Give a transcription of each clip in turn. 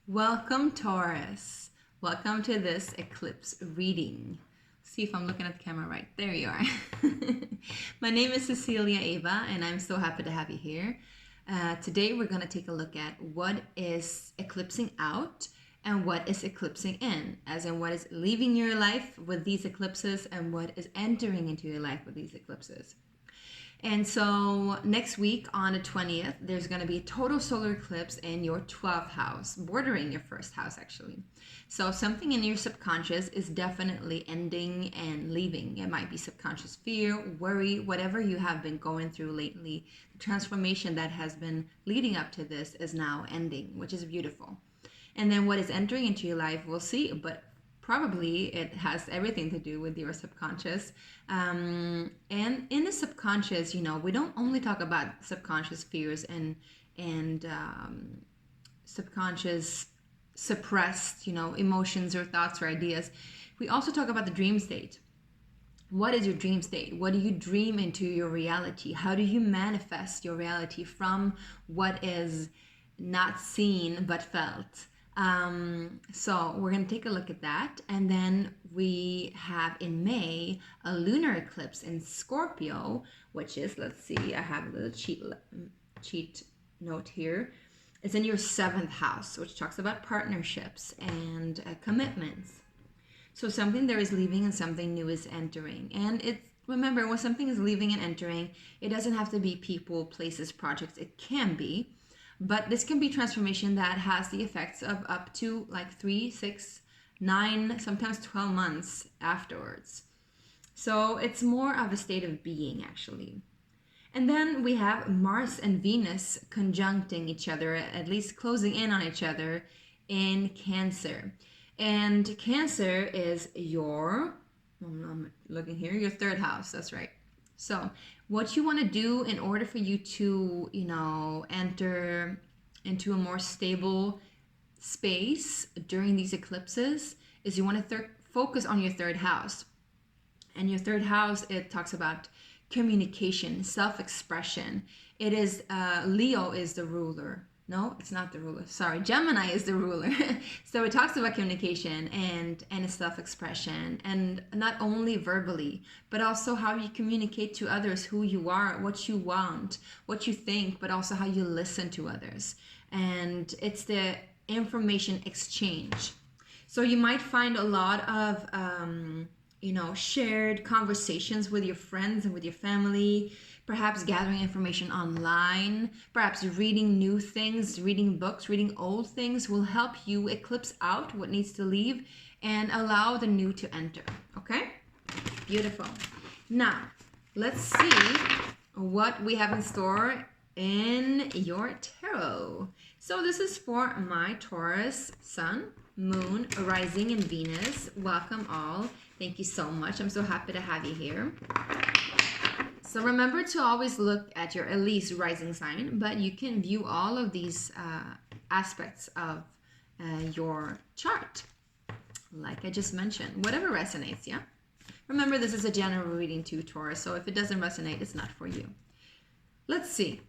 Welcome, Taurus. Welcome to this eclipse reading. See if I'm looking at the camera right. There you are. My name is Cecilia.eyvaa, and I'm so happy to have you here. Today we're going to take a look at what is eclipsing out and what is eclipsing in, as in what is leaving your life with these eclipses and what is entering into your life with these eclipses. And so next week on the 20th, there's going to be a total solar eclipse in your 12th house, bordering your first house actually. So something in your subconscious is definitely ending and leaving. It might be subconscious fear, worry, whatever you have been going through lately. The transformation that has been leading up to this is now ending, which is beautiful. And then what is entering into your life, we'll see, but probably it has everything to do with your subconscious. And in the subconscious, we don't only talk about subconscious fears and subconscious suppressed, emotions or thoughts or ideas. We also talk about the dream state. What is your dream state? What do you dream into your reality? How do you manifest your reality from what is not seen but felt? So we're going to take a look at that. And then we have in May a lunar eclipse in Scorpio, which is, let's see, I have a little cheat note here. It's in your 7th house, which talks about partnerships and commitments. So something there is leaving and something new is entering. And remember, when something is leaving and entering, it doesn't have to be people, places, projects. It can be. But this can be transformation that has the effects of up to like 3, 6, 9, sometimes 12 months afterwards. So it's more of a state of being actually. And then we have Mars and Venus conjuncting each other, at least closing in on each other in Cancer. And Cancer is your, I'm looking here, your 3rd house, that's right. So what you want to do in order for you to, enter into a more stable space during these eclipses is you want to focus on your 3rd house. And your 3rd house, it talks about communication, self-expression. It is, Leo is the ruler. No, it's not the ruler. Sorry, Gemini is the ruler. So it talks about communication and self-expression, and not only verbally, but also how you communicate to others who you are, what you want, what you think, but also how you listen to others. And it's the information exchange. So you might find a lot of, shared conversations with your friends and with your family, perhaps gathering information online, perhaps reading new things, reading books, reading old things will help you eclipse out what needs to leave and allow the new to enter. Okay? Beautiful. Now, let's see what we have in store in your tarot. So this is for my Taurus Sun, Moon, Rising, and Venus. Welcome all. Thank you so much. I'm so happy to have you here. So remember to always look at your at least rising sign, but you can view all of these aspects of your chart, like I just mentioned, whatever resonates, yeah? Remember, this is a general reading too, Taurus, so if it doesn't resonate, it's not for you. Let's see.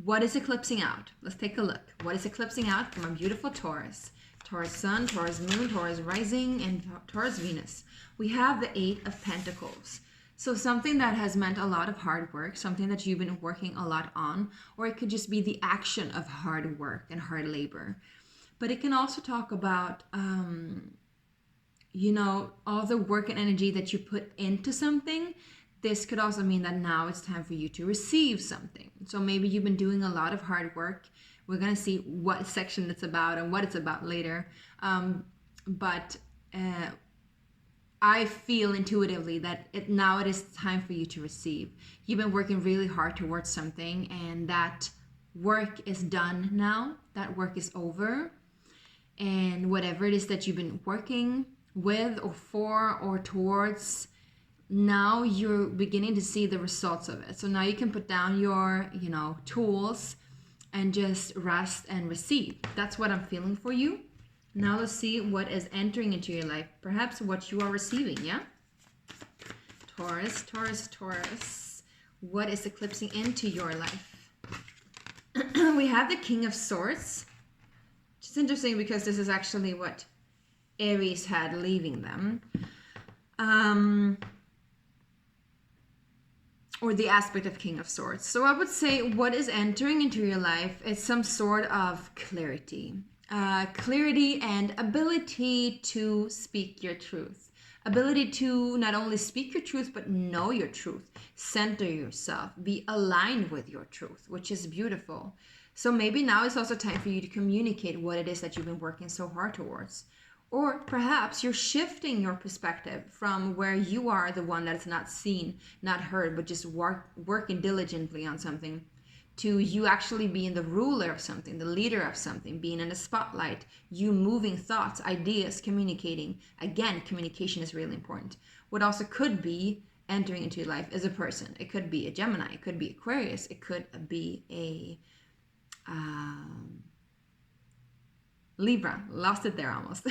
What is eclipsing out? Let's take a look. What is eclipsing out from a beautiful Taurus? Taurus Sun, Taurus Moon, Taurus Rising, and Taurus Venus. We have the 8 of Pentacles. So something that has meant a lot of hard work, something that you've been working a lot on, or it could just be the action of hard work and hard labor. But it can also talk about, all the work and energy that you put into something. This could also mean that now it's time for you to receive something. So maybe you've been doing a lot of hard work. We're going to see what section it's about and what it's about later. But I feel intuitively that now it is time for you to receive. You've been working really hard towards something, and that work is done now. That work is over. And whatever it is that you've been working with or for or towards, now you're beginning to see the results of it. So now you can put down your, tools and just rest and receive. That's what I'm feeling for you. Now let's see what is entering into your life. Perhaps what you are receiving, yeah? Taurus, Taurus, Taurus. What is eclipsing into your life? We have the King of Swords, Which is interesting because this is actually what Aries had leaving them. Or the aspect of King of Swords. So I would say what is entering into your life is some sort of clarity. Clarity and ability to speak your truth. Ability to not only speak your truth, but know your truth. Center yourself. Be aligned with your truth, which is beautiful. So maybe now is also time for you to communicate what it is that you've been working so hard towards. Or perhaps you're shifting your perspective from where you are the one that's not seen, not heard, but just working diligently on something, to you actually being the ruler of something, the leader of something, being in the spotlight, you moving thoughts, ideas, communicating. Again, communication is really important. What also could be entering into your life is a person. It could be a Gemini, it could be Aquarius, it could be a Libra. Lost it there almost.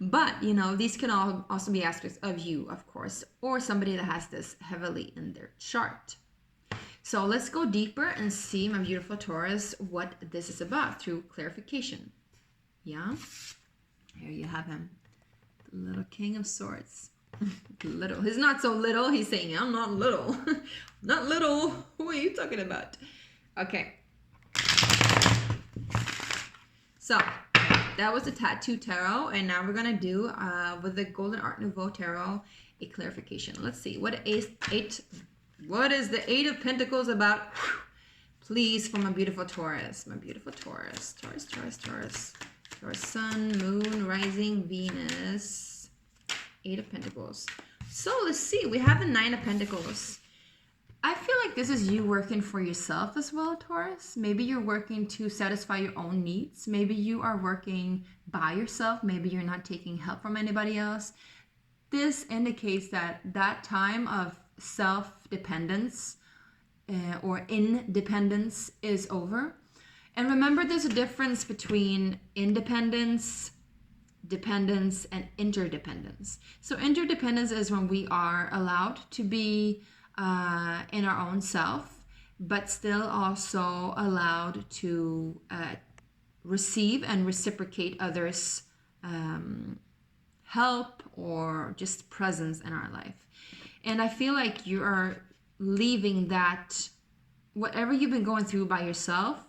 But, you know, these can all also be aspects of you, of course, or somebody that has this heavily in their chart. So let's go deeper and see, my beautiful Taurus, what this is about through clarification. Yeah? Here you have him. The little King of Swords. Little. He's not so little. He's saying, I'm not little. Not little. Who are you talking about? Okay. So that was the Tattoo Tarot, and now we're gonna do with the Golden Art Nouveau Tarot a clarification. Let's see what is the Eight of Pentacles about? Please, for my beautiful Taurus, Taurus, Sun, Moon, Rising, Venus, Eight of Pentacles. So let's see. We have the Nine of Pentacles. I feel like this is you working for yourself as well, Taurus. Maybe you're working to satisfy your own needs. Maybe you are working by yourself. Maybe you're not taking help from anybody else. This indicates that that time of self-dependence or independence is over. And remember, there's a difference between independence, dependence, and interdependence. So interdependence is when we are allowed to be in our own self, but still also allowed to receive and reciprocate others' help or just presence in our life. And I feel like you are leaving that, whatever you've been going through by yourself,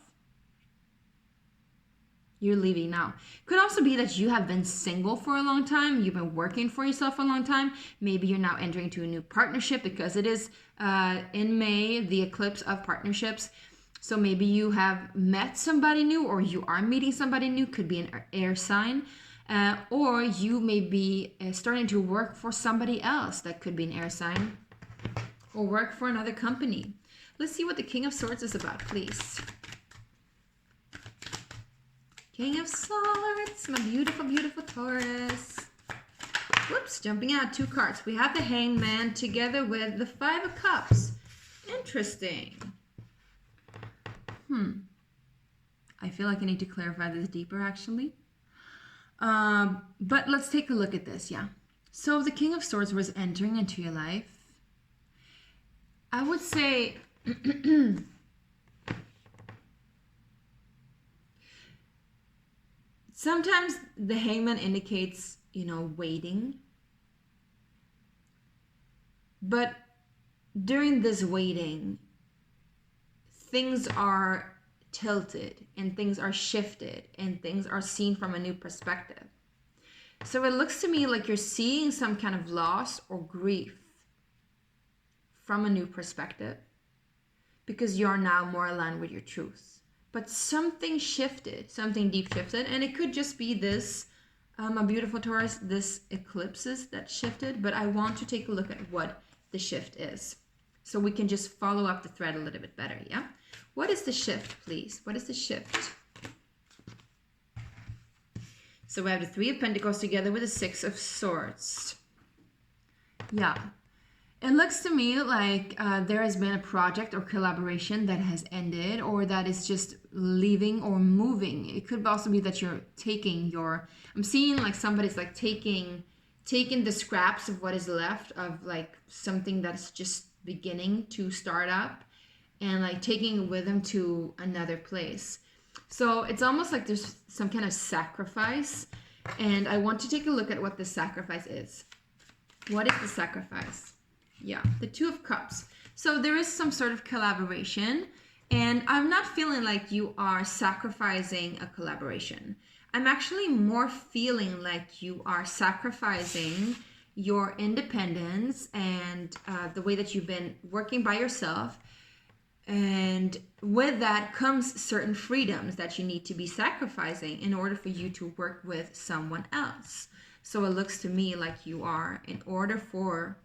you're leaving now. Could also be that you have been single for a long time. You've been working for yourself for a long time. Maybe you're now entering into a new partnership because it is in May, the eclipse of partnerships. So maybe you have met somebody new, or you are meeting somebody new. Could be an air sign. Or you may be starting to work for somebody else. That could be an air sign. Or work for another company. Let's see what the King of Swords is about, please. King of Swords, my beautiful, beautiful Taurus. Whoops, jumping out 2 cards. We have the Hanged Man together with the 5 of Cups. Interesting. I feel like I need to clarify this deeper, actually. But let's take a look at this, yeah. So the King of Swords was entering into your life. I would say... Sometimes the Hangman indicates, you know, waiting. But during this waiting, things are tilted and things are shifted and things are seen from a new perspective. So it looks to me like you're seeing some kind of loss or grief from a new perspective because you're now more aligned with your truth. But something shifted, something deep shifted, and it could just be this, my beautiful Taurus, this eclipses that shifted, but I want to take a look at what the shift is, so we can just follow up the thread a little bit better, yeah? What is the shift, please? What is the shift? So we have the 3 of Pentacles together with the 6 of Swords. Yeah. It looks to me like there has been a project or collaboration that has ended, or that is just leaving or moving. It could also be that you're taking your... I'm seeing like somebody's like taking the scraps of what is left of like something that's just beginning to start up and like taking it with them to another place. So it's almost like there's some kind of sacrifice. And I want to take a look at what the sacrifice is. What is the sacrifice? Yeah, the Two of Cups. So there is some sort of collaboration. And I'm not feeling like you are sacrificing a collaboration. I'm actually more feeling like you are sacrificing your independence and the way that you've been working by yourself. And with that comes certain freedoms that you need to be sacrificing in order for you to work with someone else. So it looks to me like you are, in order for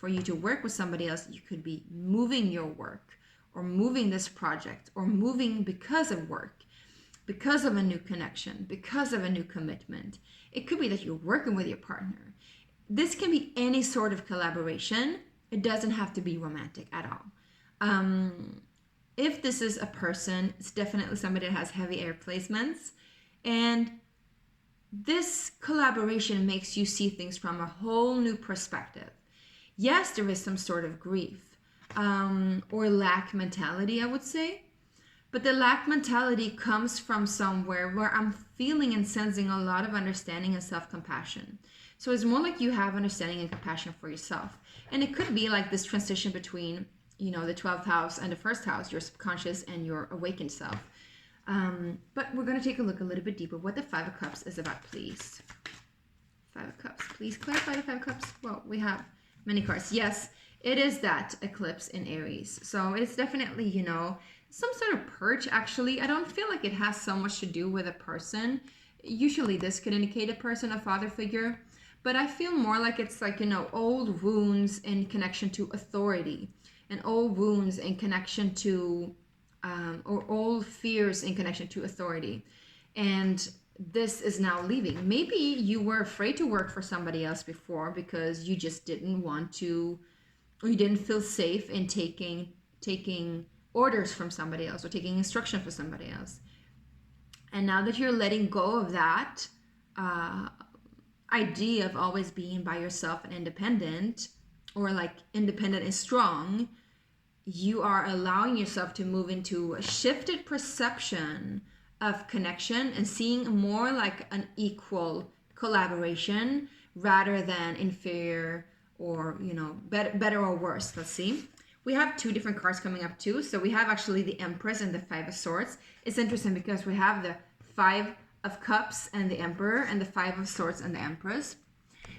you to work with somebody else, you could be moving your work or moving this project or moving because of work, because of a new connection, because of a new commitment. It could be that you're working with your partner. This can be any sort of collaboration. It doesn't have to be romantic at all. If this is a person, it's definitely somebody that has heavy air placements. And this collaboration makes you see things from a whole new perspective. Yes, there is some sort of grief or lack mentality, I would say. But the lack mentality comes from somewhere where I'm feeling and sensing a lot of understanding and self-compassion. So it's more like you have understanding and compassion for yourself. And it could be like this transition between, the 12th house and the first house, your subconscious and your awakened self. But we're going to take a look a little bit deeper what the Five of Cups is about, please. Five of Cups. Please clarify the Five of Cups. Well, we have many cards. Yes, it is that eclipse in Aries. So it's definitely, some sort of purge, actually. I don't feel like it has so much to do with a person. Usually this could indicate a person, a father figure. But I feel more like it's like, old wounds in connection to authority. And old wounds in connection to, or old fears in connection to authority. And this is now leaving. Maybe you were afraid to work for somebody else before because you just didn't want to, or you didn't feel safe in taking orders from somebody else or taking instruction from somebody else. And now that you're letting go of that idea of always being by yourself and independent, or like independent and strong, you are allowing yourself to move into a shifted perception of connection and seeing more like an equal collaboration rather than inferior or, better or worse. Let's see. We have two different cards coming up too. So we have actually the Empress and the Five of Swords. It's interesting because we have the Five of Cups and the Emperor and the Five of Swords and the Empress.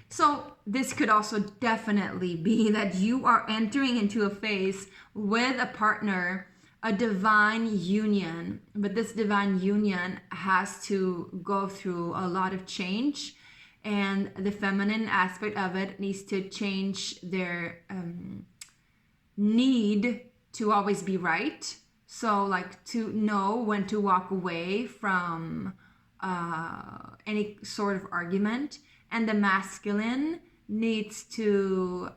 So this could also definitely be that you are entering into a phase with a partner, a divine union, but this divine union has to go through a lot of change, and the feminine aspect of it needs to change their need to always be right. So like to know when to walk away from any sort of argument. And the masculine needs to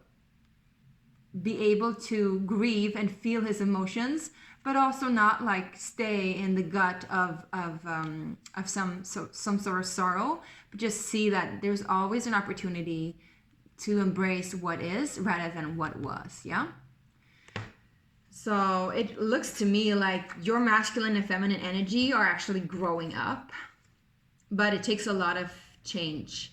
be able to grieve and feel his emotions, but also not like stay in the gut of some sort of sorrow, but just see that there's always an opportunity to embrace what is rather than what was. Yeah. So it looks to me like your masculine and feminine energy are actually growing up, but it takes a lot of change.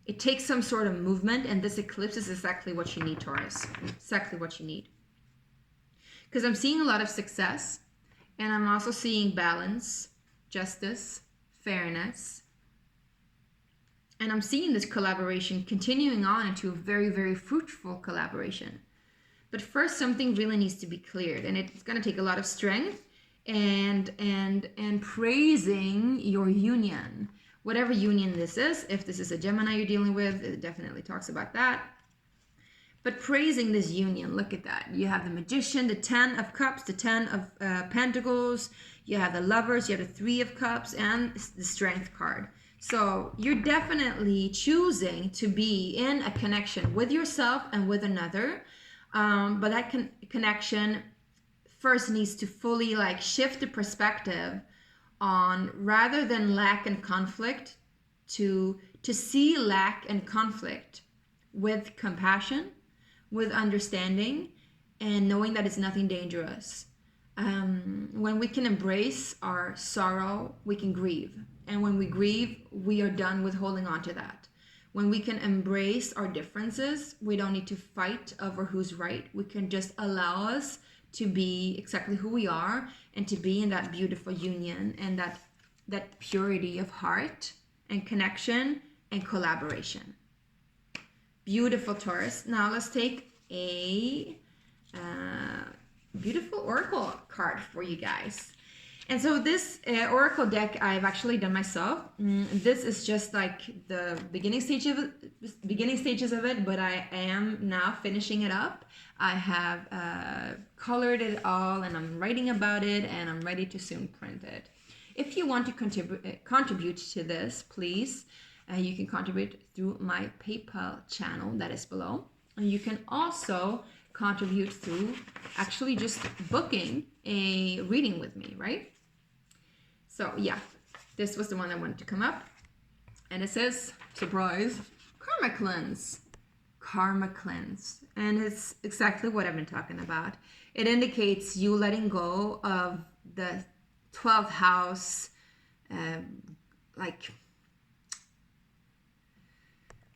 It takes some sort of movement, and this eclipse is exactly what you need, Taurus. Exactly what you need. Because I'm seeing a lot of success, and I'm also seeing balance, justice, fairness. And I'm seeing this collaboration continuing on into a very, very fruitful collaboration. But first, something really needs to be cleared, and it's going to take a lot of strength and praising your union. Whatever union this is, if this is a Gemini you're dealing with, it definitely talks about that. But praising this union, look at that. You have the Magician, the 10 of Cups, the 10 of Pentacles. You have the Lovers, you have the 3 of Cups, and the Strength card. So you're definitely choosing to be in a connection with yourself and with another. But that connection first needs to fully like shift the perspective on, rather than lack and conflict, to see lack and conflict with compassion, with understanding, and knowing that it's nothing dangerous. When we can embrace our sorrow, we can grieve. And when we grieve, we are done with holding on to that. When we can embrace our differences, we don't need to fight over who's right. We can just allow us to be exactly who we are and to be in that beautiful union and that purity of heart and connection and collaboration. Beautiful, Taurus. Now let's take a beautiful oracle card for you guys. And so this oracle deck I've actually done myself. This is just like the beginning stages of it, but I am now finishing it up. I have colored it all, and I'm writing about it, and I'm ready to soon print it. If you want to contribute to this, please, you can contribute through my PayPal channel that is below. And you can also contribute through actually just booking a reading with me, right? So yeah, this was the one that wanted to come up. And it says, surprise, karma cleanse. Karma cleanse. And it's exactly what I've been talking about. It indicates you letting go of the 12th house,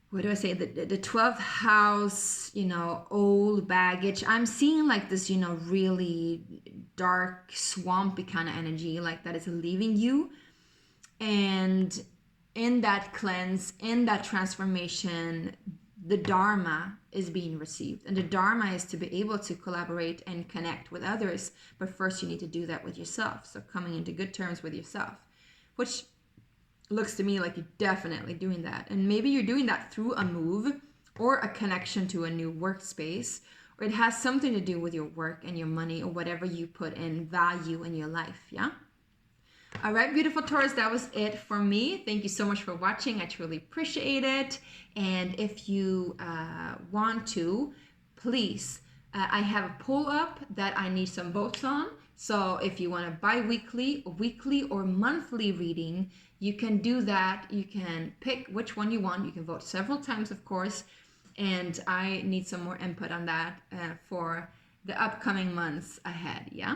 what do I say? The 12th house, old baggage. I'm seeing like this, really dark, swampy kind of energy, like that is leaving you. And in that cleanse, in that transformation, the Dharma is being received. And the Dharma is to be able to collaborate and connect with others. But first you need to do that with yourself. So coming into good terms with yourself, which looks to me like you're definitely doing that. And maybe you're doing that through a move or a connection to a new workspace, or it has something to do with your work and your money or whatever you put in value in your life. Yeah. All right, beautiful Taurus, that was it for me. Thank you so much for watching. I truly appreciate it. And if you want to, please, I have a poll up that I need some votes on. So if you want a bi-weekly, weekly, or monthly reading, you can do that. You can pick which one you want. You can vote several times, of course. And I need some more input on that for the upcoming months ahead, yeah?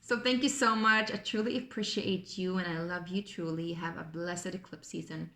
So thank you so much. I truly appreciate you, and I love you truly. Have a blessed eclipse season.